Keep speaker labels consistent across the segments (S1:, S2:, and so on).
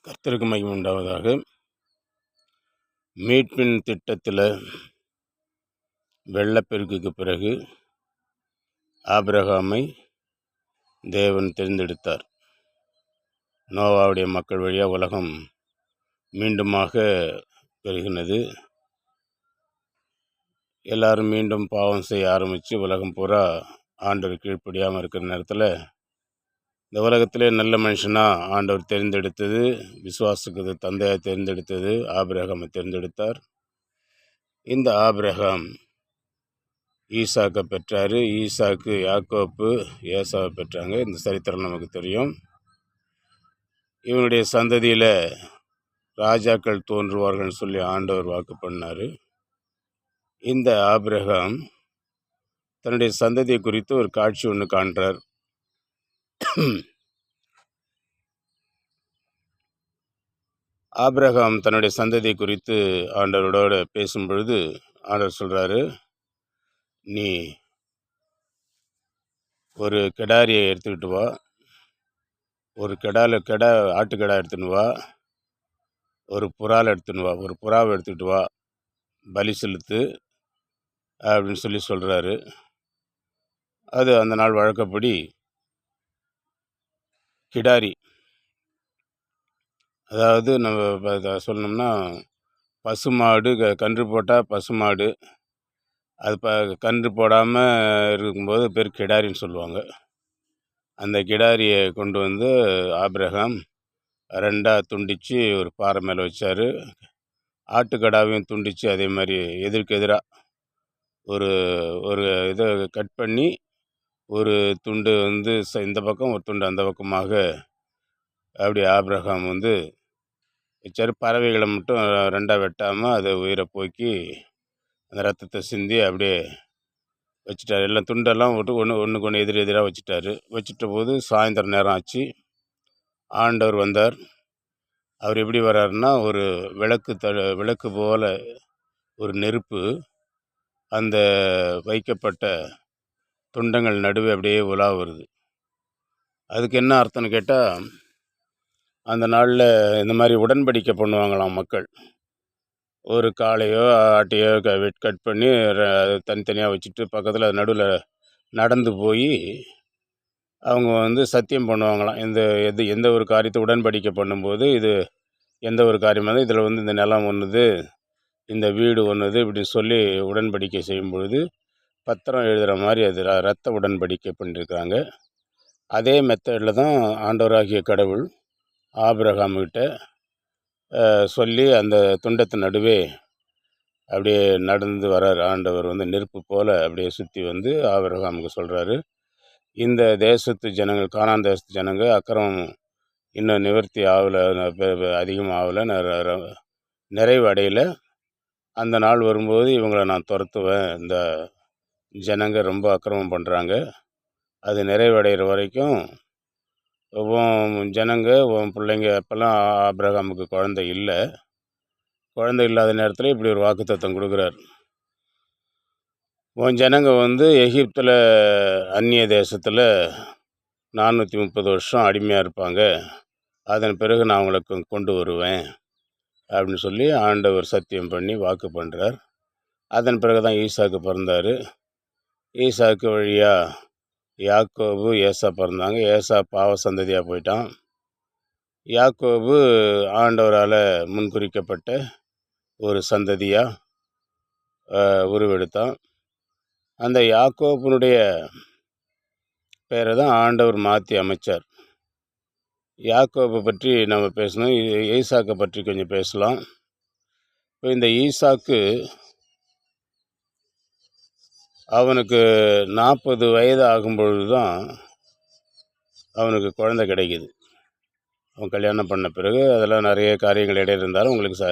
S1: கர்த்தருக்கு மகிமை உண்டாவதாக. மீட்பின் திட்டத்தில் வெள்ளப்பெருக்குக்கு பிறகு ஆபிரகாமை தேவன் தேர்ந்தெடுத்தார். நோவாவுடைய மக்கள் வழியாக உலகம் மீண்டுமாக பெருகினது. எல்லாரும் மீண்டும் பாவம் செய்ய ஆரம்பித்து உலகம் பூரா ஆண்டவர் கீழ்ப்படியாமல் இருக்கிற நேரத்தில் இந்த உலகத்திலே நல்ல மனுஷனாக ஆண்டவர் தேர்ந்தெடுத்தது, விசுவாசுக்கு தந்தையாக தேர்ந்தெடுத்தது ஆபிரகாமை தேர்ந்தெடுத்தார். இந்த ஆபிரகாம் ஈசாக்கை பெற்றார். ஈசாக்கு யாக்கோப்பு ஏசாவை பெற்றாங்க. இந்த சரித்திரம் நமக்கு தெரியும். இவனுடைய சந்ததியில் ராஜாக்கள் தோன்றுவார்கள் சொல்லி ஆண்டவர் வாக்கு பண்ணார். இந்த ஆபிரகாம் தன்னுடைய சந்ததியை குறித்து ஒரு காட்சி ஒன்று காண்றார். ஆபிரகாம் தன்னுடைய சந்ததியை குறித்து ஆண்டவரோட பேசும்பொழுது ஆண்டவர் சொல்கிறாரு, நீ ஒரு கிடாரியை எடுத்துக்கிட்டு வா, ஒரு ஆட்டுக்கடா எடுத்துன்னு வா, ஒரு புறாவை எடுத்துக்கிட்டு வா, பலி செலுத்து அப்படின்னு சொல்லி சொல்கிறாரு. அது அந்த நாள் வழக்கப்படி கிடாரி, அதாவது நம்ம சொல்லணும்னா பசுமாடு, கன்று போட்டால் பசுமாடு, அது கன்று போடாமல் இருக்கும்போது பேர் கிடாரின்னு சொல்லுவாங்க. அந்த கிடாரியை கொண்டு வந்து ஆபிரகாம் ரெண்டாக துண்டித்து ஒரு பாறை மேலே வச்சார். ஆட்டுக்கடாவையும் துண்டித்து அதே மாதிரி எதிராக ஒரு ஒரு இதை கட் பண்ணி ஒரு துண்டு வந்து இந்த பக்கம், ஒரு துண்டு அந்த பக்கமாக அப்படி ஆபிரகாம் வந்து வச்சார். பறவைகளை மட்டும் ரெண்டாக வெட்டாமல் அதை உயிரை போக்கி அந்த ரத்தத்தை சிந்தி அப்படியே வச்சுட்டார். எல்லாம் துண்டெல்லாம் விட்டு ஒன்றுக்கு ஒன்று எதிராக வச்சுட்ட போது சாயந்தரம் நேரம் ஆச்சு. ஆண்டவர் வந்தார். அவர் எப்படி வர்றாருன்னா, ஒரு விளக்கு போல ஒரு நெருப்பு அந்த வைக்கப்பட்ட துண்டங்கள் நடுவே அப்படியே உலா வருது. அதுக்கு என்ன அர்த்தம்னு கேட்டால், அந்த நாளில் இந்த மாதிரி உடன்படிக்கை பண்ணுவாங்களாம் மக்கள். ஒரு காளையோ ஆட்டையோ கட் பண்ணி தனித்தனியாக வச்சுட்டு பக்கத்தில் நடுவில் நடந்து போய் அவங்க வந்து சத்தியம் பண்ணுவாங்களாம். எந்த ஒரு காரியத்தை உடன்படிக்கை பண்ணும்போது, இது எந்த ஒரு காரியமாக இதில் வந்து இந்த நிலம் ஒன்றுது, இந்த வீடு ஒன்றுது இப்படின்னு சொல்லி உடன்படிக்கை செய்யும் பொழுது பத்திரம் எழுதுகிற மாதிரி அது ரத்த உடன்படிக்கை பண்ணியிருக்காங்க. அதே மெத்தடில் தான் ஆண்டவராகிய கடவுள் ஆபிரகாம்கிட்ட சொல்லி அந்த துண்டத்தின் நடுவே அப்படியே நடந்து வர்றார். ஆண்டவர் வந்து நெருப்பு போல் அப்படியே சுற்றி வந்து ஆபிரகாமுக்கு சொல்கிறாரு, இந்த தேசத்து ஜனங்கள், கானான் தேசத்து ஜனங்கள் அக்கிரமம் இன்னும் நிவர்த்தி ஆகலை, அதிகமாக ஆகலை, நிறைவு அடையலை. அந்த நாள் வரும்போது இவங்களை நான் துரத்துவேன். இந்த ஜனங்க ரொம்ப அக்கிரமம் பண்ணுறாங்க. அது நிறைவடைகிற வரைக்கும் ஜனங்க, பிள்ளைங்க, அப்போல்லாம் ஆபிரகாமுக்கு குழந்தை இல்லாத நேரத்தில் இப்படி ஒரு வாக்குத்தத்தம் கொடுக்குறார். ஜனங்க வந்து எகிப்தில் அந்நிய தேசத்தில் 430 வருஷம் அடிமையாக இருப்பாங்க. அதன் பிறகு நான் அவங்களுக்கு கொண்டு வருவேன் அப்படின்னு சொல்லி ஆண்டவர் சத்தியம் பண்ணி வாக்கு பண்ணுறார். அதன் பிறகு தான் ஈசாக்கு பிறந்தார். ஈசாக்கு வழியாக யாக்கோபு ஏசா பிறந்தாங்க. ஏசா பாவ சந்ததியாக போயிட்டான். யாக்கோபு ஆண்டவரால் முன்குறிக்கப்பட்ட ஒரு சந்ததியாக உருவெடுத்தான். அந்த யாக்கோபுனுடைய பேரை தான் ஆண்டவர் மாற்றி அமைச்சார். யாக்கோபை பற்றி நம்ம பேசணும், ஈசாக்கை பற்றி கொஞ்சம் பேசலாம். இப்போ இந்த ஈசாக்கு அவனுக்கு 40 வயது ஆகும்பொழுது தான் அவனுக்கு குழந்தை கிடைக்கிது. அவன் கல்யாணம் பண்ண பிறகு அதெல்லாம் நிறைய காரியங்கள் இடையில இருந்தாலும் உங்களுக்கு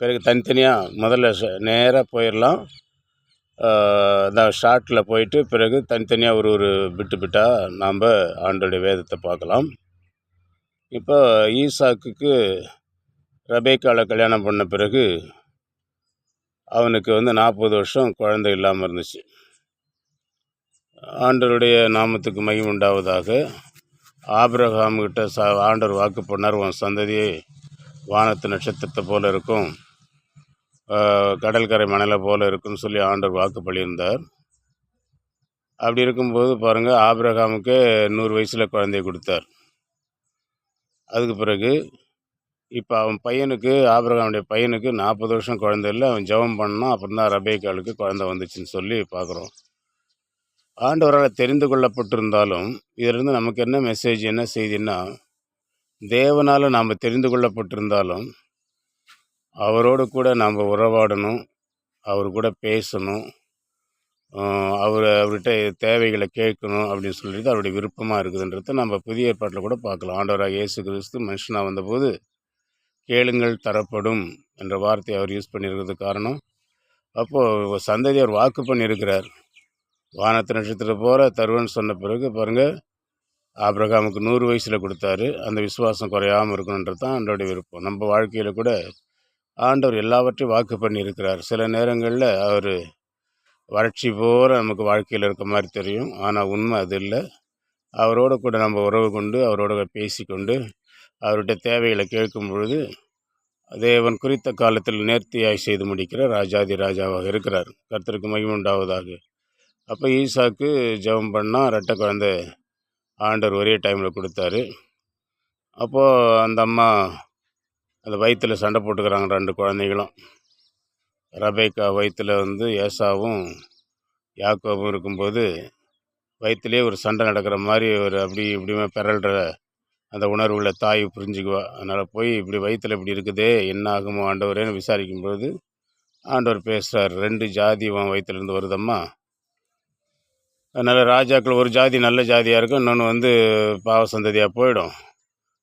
S1: பிறகு தனித்தனியாக முதல்ல நேராக போயிடலாம். ஷார்ட்டில் போயிட்டு பிறகு தனித்தனியாக ஒரு பிட்டாக நாம் ஆண்டோடைய வேதத்தை பார்க்கலாம். இப்போ ஈசாக்குக்கு ரெபேக்காளை கல்யாணம் பண்ண பிறகு அவனுக்கு வந்து 40 வருஷம் குழந்தை இல்லாமல் இருந்துச்சு. ஆண்டவருடைய நாமத்துக்கு மகிமை உண்டாவதாக. ஆபிரகாம்கிட்ட ஆண்டவர் வாக்கு பண்ணார், உன் சந்ததியை வானத்து நட்சத்திரத்தை போல இருக்கும், கடற்கரை மணலை போல இருக்குன்னு சொல்லி ஆண்டவர் வாக்கு பண்ணியிருந்தார். அப்படி இருக்கும்போது பாருங்கள், ஆபிரகாமுக்கு 100 வயசில் குழந்தைய கொடுத்தார். அதுக்கு பிறகு இப்போ அவன் பையனுக்கு, ஆபிரகாமுடைய பையனுக்கு 40 வருஷம் குழந்தை இல்லை. அவன் ஜெபம் பண்ணான். அப்புறம் தான் ரெபெக்காளுக்கு குழந்தை வந்துச்சுன்னு சொல்லி பார்க்குறோம். ஆண்டவரால் தெரிந்து கொள்ளப்பட்டிருந்தாலும் இதிலிருந்து நமக்கு என்ன மெசேஜ், என்ன செய்தின்னா, தேவனால் நாம் தெரிந்து கொள்ளப்பட்டிருந்தாலும் அவரோடு கூட நாம் உறவாடணும், அவர் கூட பேசணும், அவர்கிட்ட தேவைகளை கேட்கணும் அப்படின்னு சொல்லிட்டு அவருடைய விருப்பமாக இருக்குதுன்றத நம்ம புதிய ஏற்பாட்டில் கூட பார்க்கலாம். ஆண்டவராக இயேசு கிறிஸ்து மனுஷனாக வந்தபோது கேளுங்கள் தரப்படும் என்ற வார்த்தையை அவர் யூஸ் பண்ணியிருக்கிறது காரணம், அப்போது சந்ததி அவர் வாக்கு பண்ணியிருக்கிறார். வானத்து நட்சத்திரத்தை போல தருவன்னு சொன்ன பிறகு பாருங்கள், ஆபிரகாமுக்கு 100 வயசில் கொடுத்தாரு. அந்த விசுவாசம் குறையாமல் இருக்கணுன்றது தான் ஆண்டோடைய விருப்பம். நம்ம வாழ்க்கையில் கூட ஆண்டவர் எல்லாவற்றையும் வாக்கு பண்ணியிருக்கிறார். சில நேரங்களில் அவர் வறட்சி போல நமக்கு வாழ்க்கையில் இருக்க மாதிரி தெரியும், ஆனால் உண்மை அது இல்லை. அவரோடு கூட நம்ம உறவு கொண்டு, அவரோட பேசிக்கொண்டு, அவருடைய தேவைகளை கேட்கும் பொழுது தேவன் குறித்த காலத்தில் நேர்த்தியாய் செய்து முடிக்கிற ராஜாதி ராஜாவாக இருக்கிறார். கர்த்தருக்கு மகிமை உண்டாவதாக. அப்போ ஈசாக்கு ஜெபம் பண்ணால் ரெட்டை குழந்தை ஆண்டவர் ஒரே டைமில் கொடுத்தாரு. அப்போது அந்த அம்மா அந்த வயிற்றில் சண்டை போட்டுக்கிறாங்க, 2 குழந்தைகளும். ரெபெக்கா வயிற்றில் ஏசாவும் யாக்கோபும் இருக்கும்போது வயிற்றுலேயே ஒரு சண்டை நடக்கிற மாதிரி ஒரு அப்படி இப்படியுமே பிறல்ற அந்த உணர்வுள்ள தாய் புரிஞ்சுக்குவா. அதனால் போய் இப்படி வயிற்றில் இப்படி இருக்குதே, என்ன ஆகுமோ ஆண்டவரேன்னு விசாரிக்கும்போது ஆண்டவர் பேசுகிறார், 2 ஜாதி உன் வயிற்றுலேருந்து வருதம்மா. அதனால் ராஜாக்கள் ஒரு ஜாதி நல்ல ஜாதியாக இருக்கும், இன்னொன்று பாவ சந்ததியாக போயிடும்.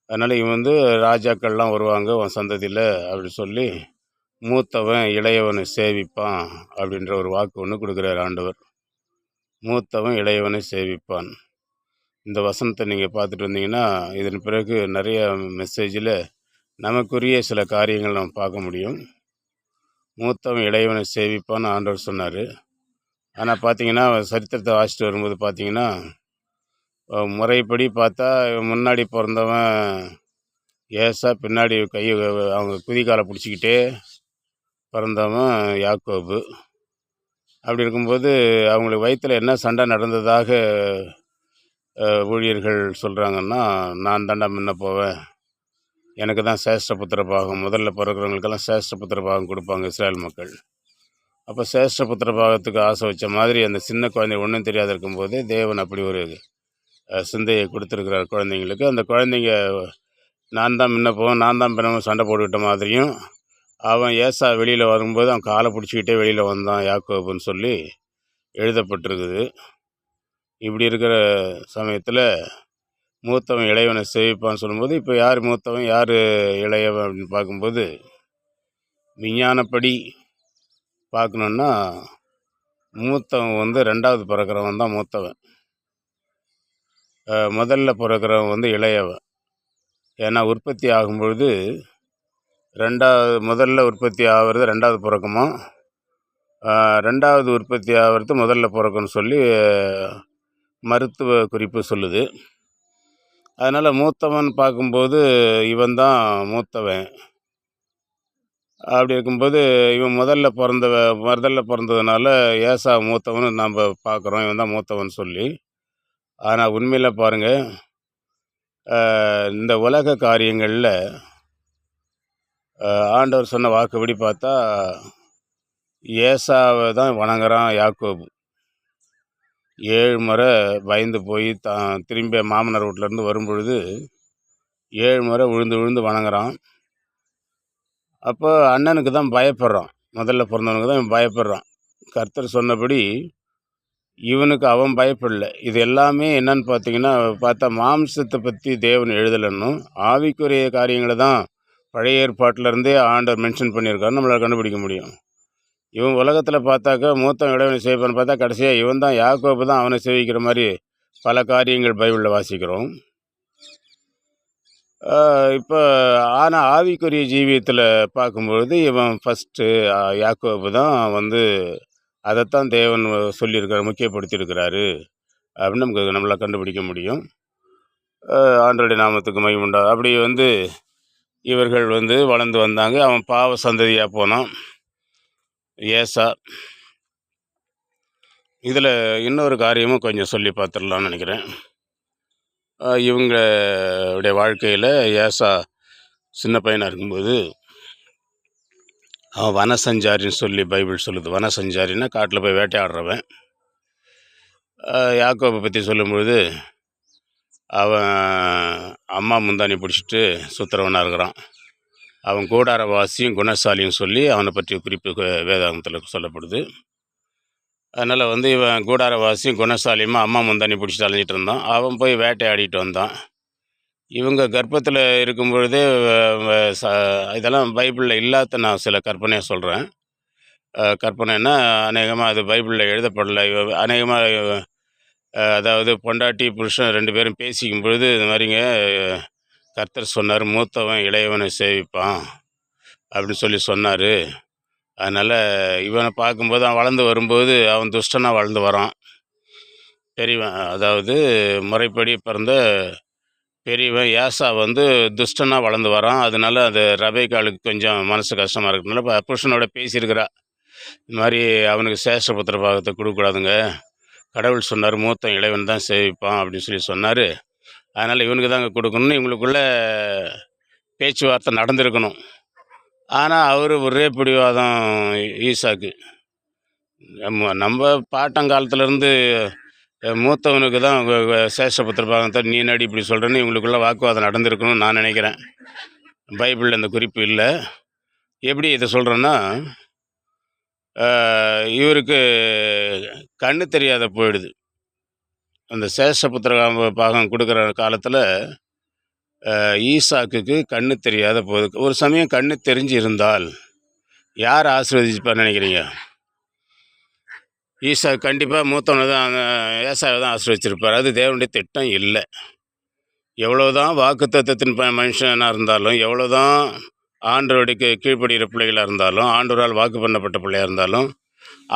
S1: அதனால் இவன் ராஜாக்கள்லாம் வருவாங்க உன் சந்ததியில் அப்படி சொல்லி மூத்தவன் இளையவனை சேவிப்பான் அப்படின்ற ஒரு வாக்கு ஒன்று கொடுக்குறார் ஆண்டவர். மூத்தவன் இளையவனை சேவிப்பான். இந்த வசனத்தை நீங்கள் பார்த்துட்டு வந்தீங்கன்னா இதன் பிறகு நிறைய மெசேஜில் நமக்குரிய சில காரியங்கள் நம்ம பார்க்க முடியும். மூத்தவன் இளையவனை சேவிப்பான்னு ஆண்டவர் சொன்னார். ஆனால் பார்த்தீங்கன்னா சரித்திரத்தை வாசிட்டு வரும்போது பார்த்தீங்கன்னா முறைப்படி பார்த்தா முன்னாடி பிறந்தவன் ஏசா, பின்னாடி கையை அவங்க குதிகாலை பிடிச்சிக்கிட்டே பிறந்தவன் யாக்கோபு. அப்படி இருக்கும்போது அவங்களுக்கு வயிற்றில் என்ன சண்டை நடந்ததாக ஊழியர்கள் சொல்கிறாங்கன்னா, நான் தாண்டா முன்ன போவேன், எனக்கு தான் சேஷ்டபுத்திர பாகம், முதல்ல பிறக்கிறவங்களுக்கெல்லாம் சேஷ்டபுத்திர பாகம் கொடுப்பாங்க இஸ்ரேல் மக்கள். அப்போ சேஷ்டபுத்திர பாகத்துக்கு ஆசை வச்ச மாதிரி அந்த சின்ன குழந்தை ஒன்றும் தெரியாத இருக்கும்போதே தேவன் அப்படி ஒரு சிந்தையை கொடுத்துருக்கிறார் குழந்தைங்களுக்கு. அந்த குழந்தைங்க நான் தான் முன்ன போவேன், நான் தான் பின்னமும் சண்டை போட்டுக்கிட்ட மாதிரியும், அவன் ஏசா வெளியில் வரும்போது அவன் காலை பிடிச்சிக்கிட்டே வெளியில் வந்தான் யாக்கோபுன்னு சொல்லி எழுதப்பட்டிருக்குது. இப்படி இருக்கிற சமயத்தில் மூத்தவன் இளையவனை சேவிப்பான்னு சொல்லும்போது, இப்போ யார் மூத்தவன் யார் இளையவன் அப்படின்னு பார்க்கும்போது, விஞ்ஞானப்படி பார்க்கணுன்னா மூத்தவன் 2வது பிறக்கிறவன் தான் மூத்தவன், முதல்ல பிறக்கிறவன் இளையவன். ஏன்னா உற்பத்தி ஆகும்பொழுது முதல்ல உற்பத்தி ஆகிறது 2வது பிறக்குமா, 2வது உற்பத்தி ஆகிறது முதல்ல பிறக்குன்னு சொல்லி மருத்துவ குறிப்பு சொல்லுது. அதனால் மூத்தவன் பார்க்கும்போது இவன் தான் மூத்தவன். அப்படி இருக்கும்போது இவன் முதல்ல பிறந்ததுனால ஏசா மூத்தவன் நம்ம பார்க்குறோம், இவன் தான் மூத்தவன் சொல்லி. ஆனால் உண்மையில் பாருங்கள், இந்த உலக காரியங்களில் ஆண்டவர் சொன்ன வாக்குப்படி பார்த்தா ஏசாவை தான் வணங்குறான் யாக்கோபு. 7 முறை பயந்து போய் திரும்பி மாமனார் வீட்டிலேருந்து வரும்பொழுது 7 முறை விழுந்து வணங்குறான். அப்போ அண்ணனுக்கு தான் பயப்படுறான், முதல்ல பிறந்தவனுக்கு தான் இவன் பயப்படுறான். கர்த்தர் சொன்னபடி இவனுக்கு அவன் பயப்படல. இது எல்லாமே என்னன்னு பார்த்தா மாம்சத்தை பற்றி தேவன் எழுதலைன்னும் ஆவிக்குரிய காரியங்களை தான் பழைய ஏற்பாட்டிலேருந்தே ஆண்டவர் மென்ஷன் பண்ணியிருக்காரு, நம்மளால் கண்டுபிடிக்க முடியும். இவன் உலகத்தில் பார்த்தாக்கா மூத்தவன் இளையவனை சேவிப்பான்னு பார்த்தா கடைசியாக இவன் தான் யாக்கோபு தான் அவனை சேவிக்கிற மாதிரி பல காரியங்கள் பைபிளில் வாசிக்கிறோம். இப்போ ஆனால் ஆவிக்குரிய ஜீவியத்தில் பார்க்கும்பொழுது இவன் ஃபஸ்ட்டு யாக்கோபு தான் அதைத்தான் தேவன் சொல்லியிருக்காரு, முக்கியப்படுத்தியிருக்கிறாரு அப்படின்னு நம்மளால் கண்டுபிடிக்க முடியும். ஆண்டவருடைய நாமத்துக்கு மகிமை உண்டா. அப்படி இவர்கள் வந்து வளர்ந்து வந்தாங்க. அவன் பாவ சந்ததியாக போனான், ஏசா. இதில் இன்னொரு காரியமும் கொஞ்சம் சொல்லி பார்த்துடலான்னு நினைக்கிறேன். இவங்களுடைய வாழ்க்கையில் ஏசா சின்ன பையனாக இருக்கும்போது அவன் வனசஞ்சாரின்னு சொல்லி பைபிள் சொல்லுது. வனசஞ்சாரின்னா காட்டில் போய் வேட்டையாடுறவன். யாக்கோபை பற்றி சொல்லும்பொழுது அவன் அம்மா முந்தானி பிடிச்சிட்டு சுற்றுறவனாக இருக்கிறான். அவன் கூடாரவாசியும் குணசாலியும் சொல்லி அவனை பற்றிய குறிப்பு வேதாகமத்தில் சொல்லப்படுது. அதனால் வந்து இவன் கூடாரவாசியும் குணசாலியுமா அம்மா முந்தானி பிடிச்சிட்டு அலைஞ்சிட்டு இருந்தான். அவன் போய் வேட்டையாடிட்டு வந்தான். இவங்க கர்ப்பத்தில் இருக்கும் பொழுதே இதெல்லாம் பைபிளில் இல்லாத நான் சில கற்பனையாக சொல்கிறேன். கற்பனைன்னா அநேகமாக அது பைபிளில் எழுதப்படலை. அநேகமாக அதாவது பொண்டாட்டி புருஷன் 2 பேரும் பேசிக்கும் பொழுது இது மாதிரிங்க கர்த்தர் சொன்னார், மூத்தவன் இளையவனை சேவிப்பான் அப்படின்னு சொல்லி சொன்னார். அதனால் இவனை பார்க்கும்போது அவன் வளர்ந்து வரும்போது அவன் துஷ்டனாக வளர்ந்து வரான். பெரியவன், அதாவது முறைப்படி பிறந்த பெரியவன் ஏசா வந்து துஷ்டனாக வளர்ந்து வரான். அதனால அது ரபேக்காளுக்கு கொஞ்சம் மனசு கஷ்டமாக இருக்கிறதுனால புருஷனோட பேசியிருக்கிறா. இது மாதிரி அவனுக்கு சேஷ்டபுத்திர பாகத்தை கொடுக்கக்கூடாதுங்க, கடவுள் சொன்னார் மூத்தன் இளைவன் தான் சேவிப்பான் அப்படின்னு சொல்லி சொன்னார். அதனால் இவனுக்கு தாங்க கொடுக்கணும்னு இவங்களுக்குள்ள பேச்சுவார்த்தை நடந்திருக்கணும். ஆனால் அவர் ஒரே பிடிவாதம் ஈசாக்கு. நம்ம பாட்டங்காலத்துலேருந்து மூத்தவனுக்கு தான் சேஷ்டபுத்திர பாகத்தை நீ நடி இப்படி சொல்கிறேன்னு இவங்களுக்குள்ள வாக்குவாதம் நடந்திருக்கணும்னு நான் நினைக்கிறேன். பைபிளில் அந்த குறிப்பு இல்லை. எப்படி இதை சொல்கிறேன்னா, இவருக்கு கண்ணு தெரியாத போயிடுது. அந்த சேஷ்டபுத்திர பாகம் கொடுக்குற காலத்தில் ஈசாக்குக்கு கண்ணு தெரியாத போகுது. ஒரு சமயம் கண்ணு தெரிஞ்சு இருந்தால் யார் ஆசீர்வதிப்பான்னு நினைக்கிறீங்க? ஈசா கண்டிப்பாக மூத்தவனை தான், ஏசாவை தான் ஆசீர்வதிச்சிருப்பார். அது தேவனுடைய திட்டம் இல்லை. எவ்வளோதான் வாக்குத்தத்தத்தின் மனுஷனாக இருந்தாலும், எவ்வளோதான் ஆண்டவருக்கு கீழ்ப்படுகிற பிள்ளைகளாக இருந்தாலும், ஆண்டவரால் வாக்கு பண்ணப்பட்ட பிள்ளையாக இருந்தாலும்,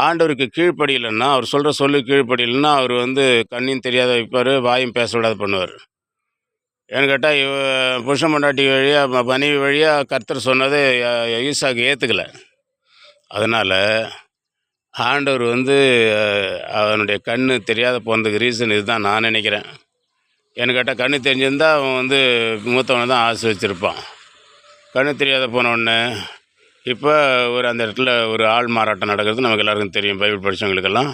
S1: ஆண்டவருக்கு கீழ்ப்படியலைன்னா, அவர் சொல்கிற சொல்லு கீழ்ப்படியலைன்னா அவர் வந்து கண்ணையும் தெரியாத வைப்பார், வாயும் பேச விடாத பண்ணுவார். ஏன்னு கேட்டால் புருஷன் பொண்டாட்டி வழியாக மனைவி வழியாக கர்த்தர் சொன்னது ஈசாக்கு ஏற்றுக்கலை. அதனால் ஆண்டவர் வந்து அவனுடைய கண்ணு தெரியாத போனதுக்கு ரீசன் இதுதான் நான் நினைக்கிறேன். ஏன்னு கேட்டால் கண்ணு தெரிஞ்சிருந்தால் அவன் வந்து மூத்தவனை தான் ஆசீர்வதிச்சிருப்பான். கண்ணு தெரியாத போனவுடனே இப்போ அந்த இடத்துல ஒரு ஆள் மாறாட்டம் நடக்கிறது நமக்கு எல்லாருக்கும் தெரியும், பைபிள் படித்தவங்களுக்கெல்லாம்.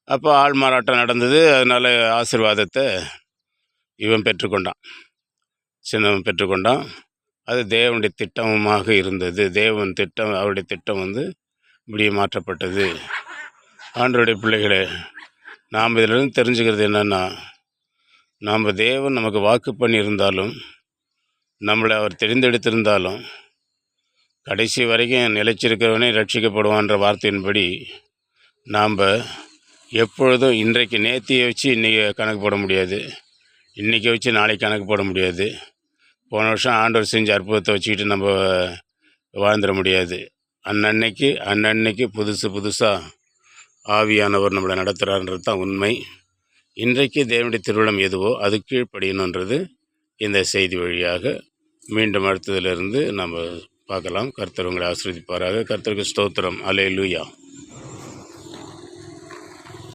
S1: அப்போ ஆள் மாறாட்டம் நடந்தது. அதனால் ஆசீர்வாதத்தை இவன் பெற்றுக்கொண்டான், சின்னவன் பெற்றுக்கொண்டான். அது தேவனுடைய திட்டமாக இருந்தது. தேவன் திட்டம், அவருடைய திட்டம் வந்து இப்படியே மாற்றப்பட்டது. ஆண்டவருடைய பிள்ளைகளே, நாம் இதிலிருந்து தெரிஞ்சுக்கிறது என்னென்னா, நாம் தேவன் நமக்கு வாக்கு பண்ணியிருந்தாலும், நம்மளை அவர் தெரிந்தெடுத்திருந்தாலும், கடைசி வரைக்கும் நிலைச்சிருக்கிறவனே ரட்சிக்கப்படுவான்ற வார்த்தையின்படி நாம் எப்பொழுதும் இன்றைக்கு நேத்தியை வச்சு இன்றைக்கி கணக்கு போட முடியாது, இன்றைக்கி வச்சு நாளைக்கு கணக்கு போட முடியாது. போன வருஷம் ஆண்டவர் செஞ்ச அற்புதத்தை வச்சுக்கிட்டு நம்ம வாழ்ந்துட முடியாது. அன்னன்னைக்கு புதுசாக ஆவியானவர் நம்மளை நடத்துகிறார்ன்றது தான் உண்மை. இன்றைக்கு தேவனுடைய திருவிழம் எதுவோ அது கீழ்ப்படியணுன்றது இந்த செய்தி வழியாக மீண்டும் அடுத்ததிலிருந்து நம்ம பார்க்கலாம். கர்த்தர் உங்களை ஆசீர்வதிப்பாராக. கர்த்தருக்கு ஸ்தோத்திரம். அல்லேலூயா.